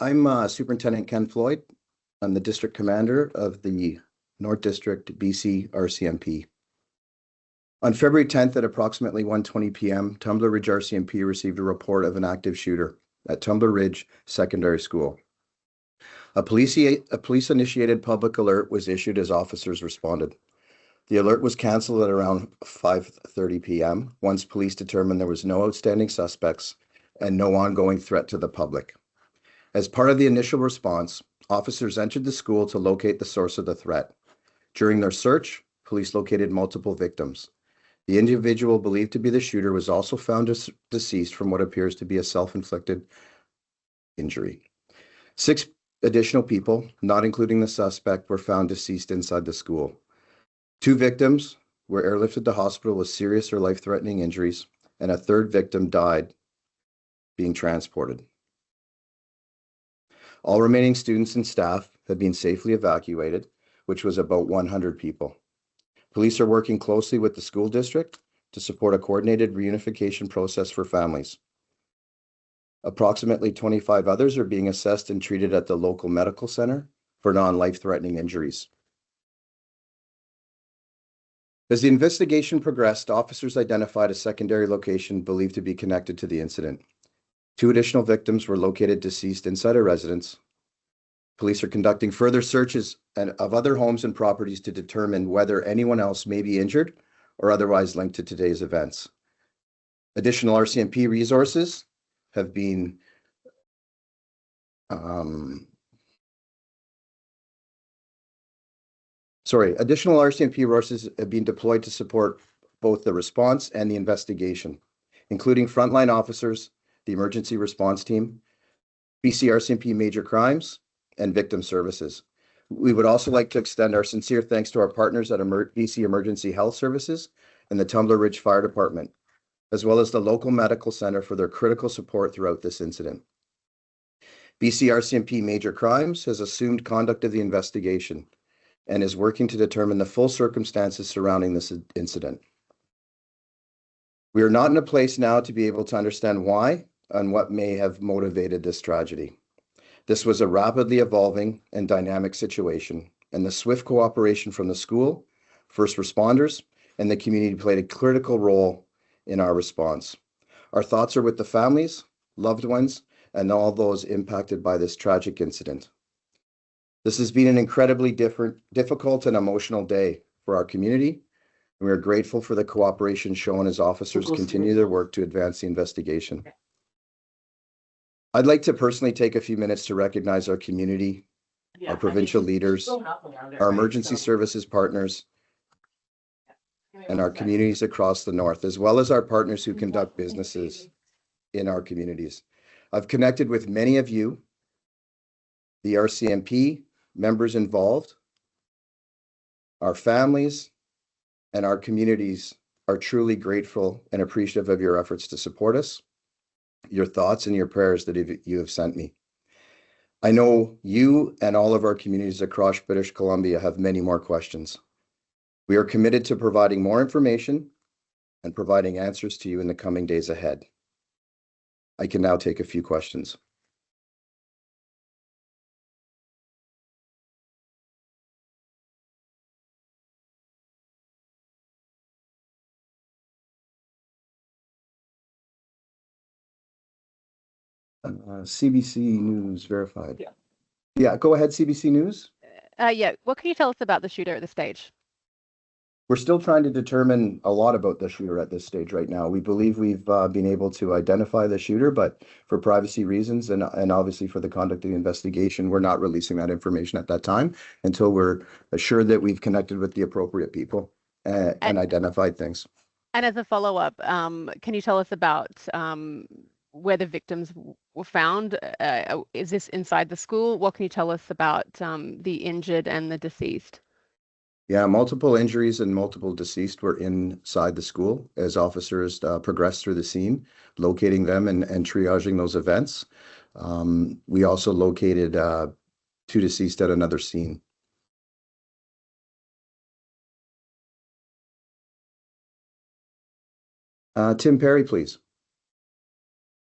I'm Superintendent Ken Floyd. I'm the District Commander of the North District BC RCMP. On February 10th at approximately 1:20 p.m., Tumbler Ridge RCMP received a report of an active shooter at Tumbler Ridge Secondary School. A police-initiated public alert was issued as officers responded. The alert was canceled at around 5:30 p.m. once police determined there was no outstanding suspects and no ongoing threat to the public. As part of the initial response, officers entered the school to locate the source of the threat. During their search, police located multiple victims. The individual believed to be the shooter was also found deceased from what appears to be a self-inflicted injury. 6 additional people, not including the suspect, were found deceased inside the school. 2 victims were airlifted to hospital with serious or life-threatening injuries, and a 3rd victim died being transported. All remaining students and staff have been safely evacuated, which was about 100 people. Police are working closely with the school district to support a coordinated reunification process for families. Approximately 25 others are being assessed and treated at the local medical center for non-life-threatening injuries. As the investigation progressed, officers identified a secondary location believed to be connected to the incident. 2 additional victims were located deceased inside a residence. Police are conducting further searches of other homes and properties to determine whether anyone else may be injured or otherwise linked to today's events. Additional RCMP resources have been additional RCMP resources have been deployed to support both the response and the investigation, including frontline officers, the emergency response team, BC RCMP Major Crimes, and Victim Services. We would also like to extend our sincere thanks to our partners at BC Emergency Health Services and the Tumbler Ridge Fire Department, as well as the local medical center for their critical support throughout this incident. BC RCMP Major Crimes has assumed conduct of the investigation and is working to determine the full circumstances surrounding this incident. We are not in a place now to be able to understand why and what may have motivated this tragedy. This was a rapidly evolving and dynamic situation, and the swift cooperation from the school, first responders, and the community played a critical role in our response. Our thoughts are with the families, loved ones, and all those impacted by this tragic incident. This has been an incredibly difficult and emotional day for our community, and we are grateful for the cooperation shown as officers continue their work to advance the investigation. I'd like to personally take a few minutes to recognize our community, our provincial leaders, our emergency services partners, and our communities across the north, as well as our partners who conduct businesses in our communities. I've connected with many of you, the RCMP members involved, our families, and our communities are truly grateful and appreciative of your efforts to support us, your thoughts and your prayers that you have sent me. I know you and all of our communities across British Columbia have many more questions. We are committed to providing more information and providing answers to you in the coming days ahead. I can now take a few questions. CBC News verified. Yeah, go ahead, CBC News. Yeah, what can you tell us about the shooter at this stage? We're still trying to determine a lot about the shooter at this stage right now. We believe we've been able to identify the shooter, but for privacy reasons and obviously for the conduct of the investigation, we're not releasing that information at that time until we're assured that we've connected with the appropriate people and identified things. And as a follow-up, can you tell us about where the victims were found? Is this inside the school? What can you tell us about the injured and the deceased? Yeah, multiple injuries and multiple deceased were inside the school as officers progressed through the scene, locating them and triaging those events. We also located 2 deceased at another scene. Tim Perry, please.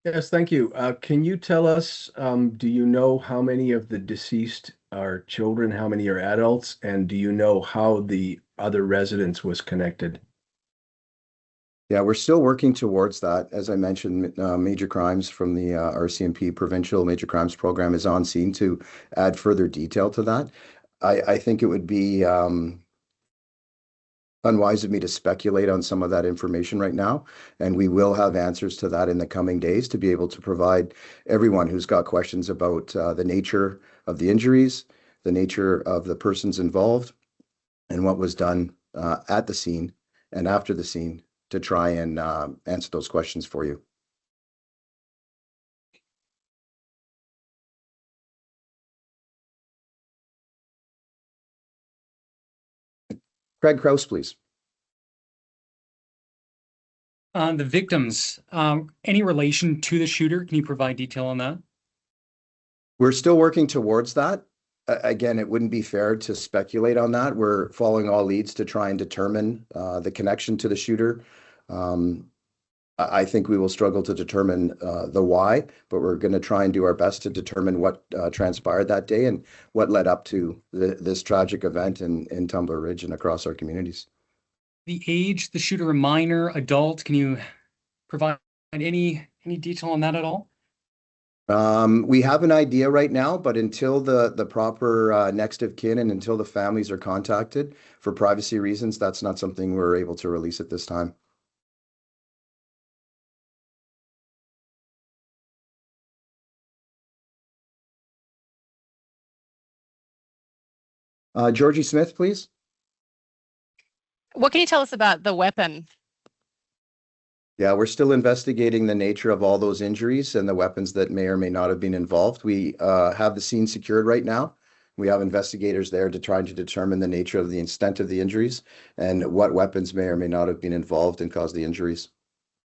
Yes, thank you. Can you tell us, do you know how many of the deceased are children, how many are adults, and do you know how the other residence was connected? Yeah, we're still working towards that. As I mentioned, major crimes from the RCMP Provincial Major Crimes Program is on scene to add further detail to that. I think it would be unwise of me to speculate on some of that information right now, and we will have answers to that in the coming days to be able to provide everyone who's got questions about the nature of the injuries, the nature of the persons involved, and what was done at the scene and after the scene to try and answer those questions for you. Craig Kraus, please. The victims, any relation to the shooter? Can you provide detail on that? We're still working towards that. Again, it wouldn't be fair to speculate on that. We're following all leads to try and determine the connection to the shooter. I think we will struggle to determine the why, but we're going to try and do our best to determine what transpired that day and what led up to this tragic event in Tumbler Ridge and across our communities. The age, the shooter, a minor, adult. Can you provide any detail on that at all? We have an idea right now, but until the proper next of kin and until the families are contacted for privacy reasons, that's not something we're able to release at this time. Georgie Smith, please. What can you tell us about the weapon? Yeah, we're still investigating the nature of all those injuries and the weapons that may or may not have been involved. We have the scene secured right now. We have investigators there to try to determine the nature of the extent of the injuries and what weapons may or may not have been involved and caused the injuries.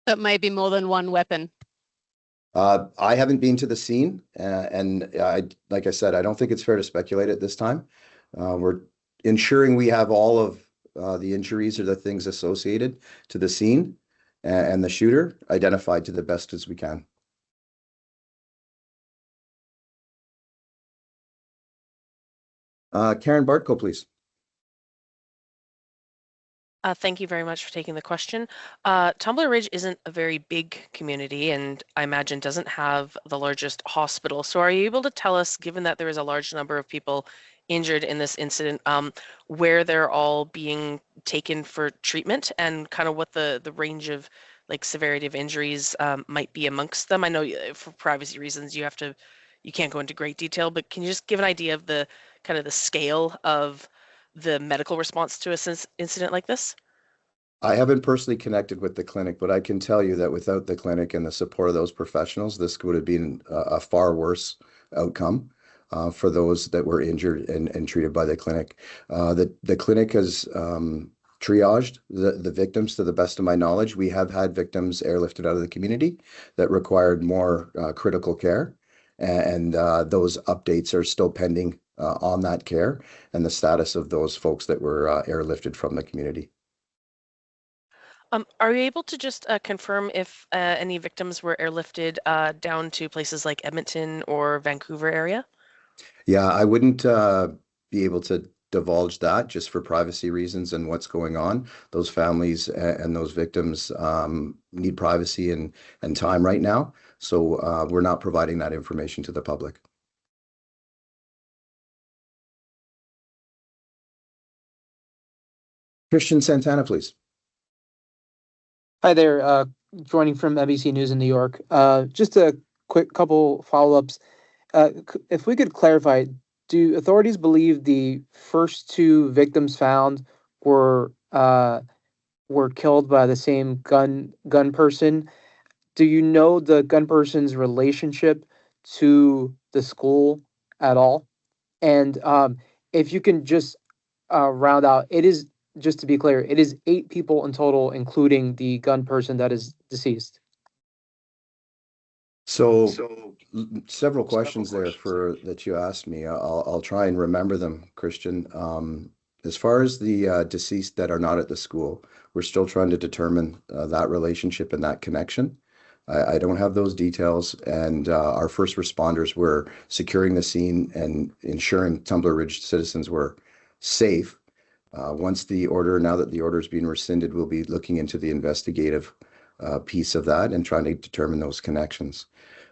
That may be more than one weapon. I haven't been to the scene, like I said, I don't think it's fair to speculate at this time. We're ensuring we have all of the injuries or the things associated to the scene and the shooter identified to the best as we can. Karen Bartko, please. Thank you very much for taking the question. Tumbler Ridge isn't a very big community and I imagine doesn't have the largest hospital. So are you able to tell us, given that there is a large number of people injured in this incident, where they're all being taken for treatment and kind of what the range of like severity of injuries might be amongst them? I know for privacy reasons you can't go into great detail, but can you just give an idea of the kind of the scale of the medical response to a incident like this? I haven't personally connected with the clinic, but I can tell you that without the clinic and the support of those professionals, this would have been a far worse outcome for those that were injured and treated by the clinic. The clinic has triaged the victims to the best of my knowledge. We have had victims airlifted out of the community that required more critical care, and those updates are still pending on that care and the status of those folks that were airlifted from the community. Are you able to just confirm if any victims were airlifted down to places like Edmonton or Vancouver area? Yeah, I wouldn't be able to divulge that just for privacy reasons and what's going on. Those families and those victims need privacy and time right now. So we're not providing that information to the public. Christian Santana, please. Hi there, joining from NBC News in New York. Just a quick couple follow-ups. If we could clarify, do authorities believe the first two victims found were killed by the same gun person? Do you know the gun person's relationship to the school at all? And if you can just round out, it is, just to be clear, it is 8 people in total, including the gun person that is deceased. So several questions there that you asked me. I'll try and remember them, Christian. As far as the deceased that are not at the school, we're still trying to determine that relationship and that connection. I don't have those details, and our first responders were securing the scene and ensuring Tumbler Ridge citizens were safe. Now that the order is being rescinded, we'll be looking into the investigative piece of that and trying to determine those connections.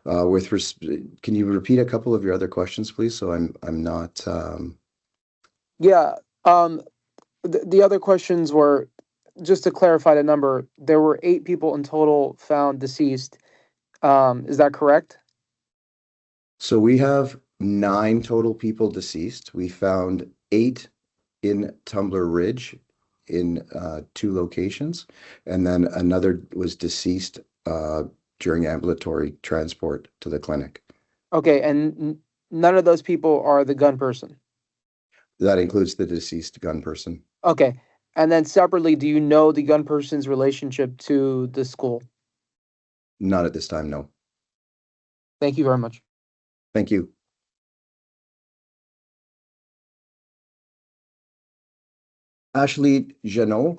Can you repeat a couple of your other questions, please? So I'm not. Yeah. The other questions were, just to clarify the number, there were 8 people in total found deceased. Is that correct? So we have 9 total people deceased. We found 8 in Tumbler Ridge in 2 locations, and then another was deceased during ambulatory transport to the clinic. Okay, and none of those people are the gun person. That includes the deceased gun person. Okay, and then separately, do you know the gun person's relationship to the school? Not at this time, no. Thank you very much. Thank you. Ashley Janot.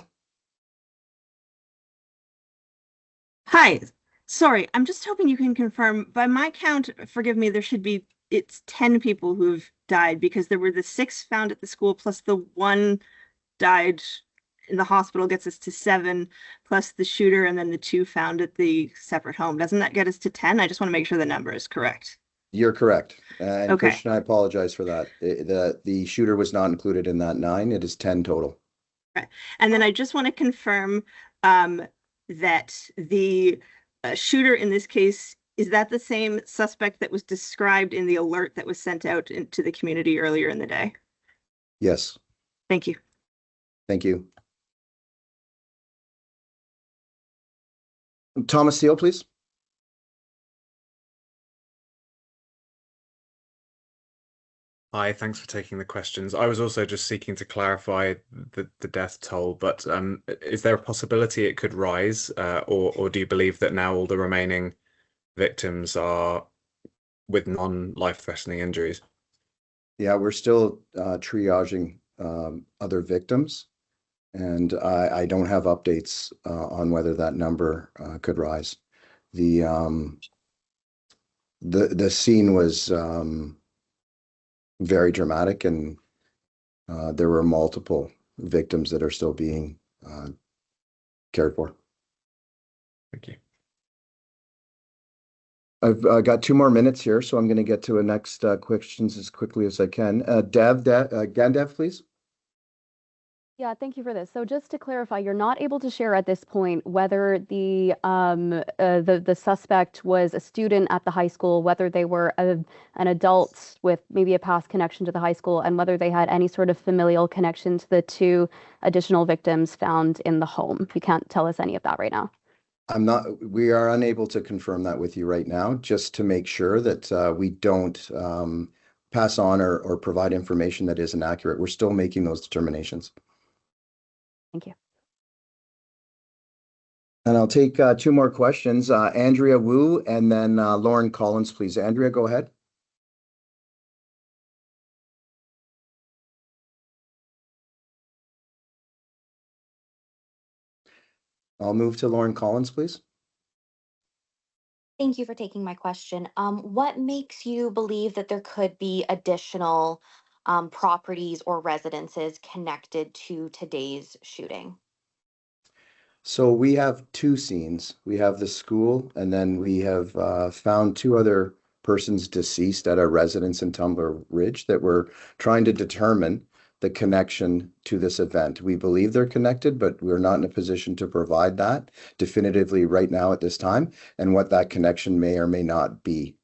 Hi. Sorry, I'm just hoping you can confirm. By my count, forgive me, it's 10 people who've died because there were the 6 found at the school plus the 1 died in the hospital gets us to 7, plus the shooter and then the 2 found at the separate home. Doesn't that get us to 10? I just want to make sure the number is correct. You're correct. And Okay. Christian, I apologize for that. The shooter was not included in that 9. It is 10 total. Okay. And then I just want to confirm that the shooter in this case, is that the same suspect that was described in the alert that was sent out into the community earlier in the day? Yes. Thank you. Thank you. Thomas Steele, please. Hi, thanks for taking the questions. I was also just seeking to clarify the death toll, but is there a possibility it could rise, or do you believe that now all the remaining victims are with non-life-threatening injuries? Yeah, we're still triaging other victims, and I don't have updates on whether that number could rise. The scene was very dramatic, and there were multiple victims that are still being cared for. Thank you. I've got 2 more minutes here, so I'm going to get to the next questions as quickly as I can. Gandev, please. Yeah, thank you for this. So just to clarify, you're not able to share at this point whether the suspect was a student at the high school, whether they were an adult with maybe a past connection to the high school, and whether they had any sort of familial connection to the 2 additional victims found in the home. You can't tell us any of that right now. We are unable to confirm that with you right now, just to make sure that we don't pass on or provide information that isn't accurate. We're still making those determinations. Thank you. And I'll take 2 more questions. Andrea Wu and then Lauren Collins, please. Andrea, go ahead. I'll move to Lauren Collins, please. Thank you for taking my question. What makes you believe that there could be additional properties or residences connected to today's shooting? So we have 2 scenes. We have the school, and then we have found 2 other persons deceased at a residence in Tumbler Ridge that we're trying to determine the connection to this event. We believe they're connected, but we're not in a position to provide that definitively right now at this time, and what that connection may or may not be.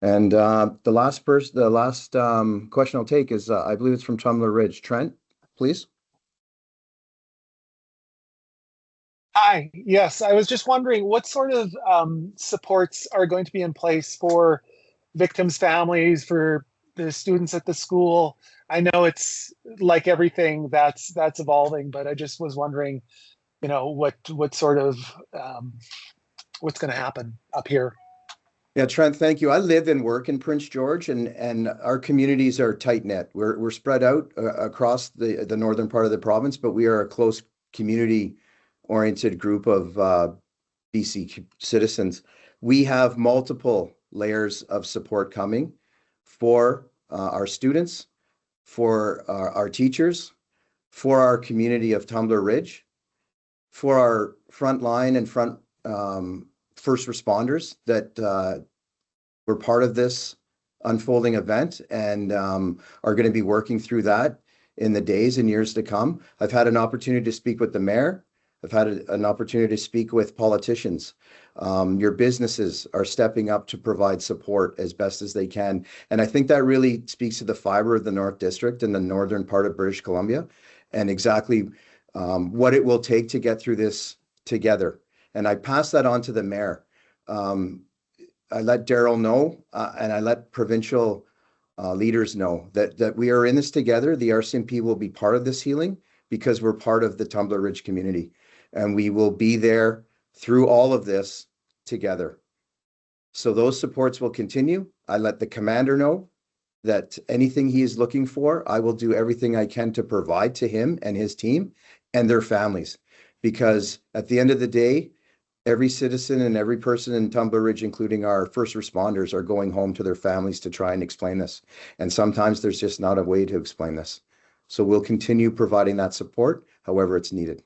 And the last question I'll take is, I believe it's from Tumbler Ridge. Trent, please. Hi, yes, I was just wondering what sort of supports are going to be in place for victims' families, for the students at the school. I know it's like everything that's evolving, but I just was wondering, what sort of what's going to happen up here. Yeah, Trent, thank you. I live and work in Prince George, and our communities are tight knit. We're spread out across the northern part of the province, but we are a close community oriented group of BC citizens. We have multiple layers of support coming for our students, for our teachers, for our community of Tumbler Ridge, for our front line and front first responders that were part of this unfolding event and are going to be working through that in the days and years to come. I've had an opportunity to speak with the mayor. I've had an opportunity to speak with politicians. Your businesses are stepping up to provide support as best as they can. And I think that really speaks to the fiber of the North District and the northern part of British Columbia and exactly what it will take to get through this together. And I pass that on to the mayor. I let Daryl know, and I let provincial leaders know that we are in this together. The RCMP will be part of this healing because we're part of the Tumbler Ridge community, and we will be there through all of this together. So those supports will continue. I let the commander know that anything he is looking for, I will do everything I can to provide to him and his team and their families, because at the end of the day, every citizen and every person in Tumbler Ridge, including our first responders, are going home to their families to try and explain this. And sometimes there's just not a way to explain this. So we'll continue providing that support however it's needed.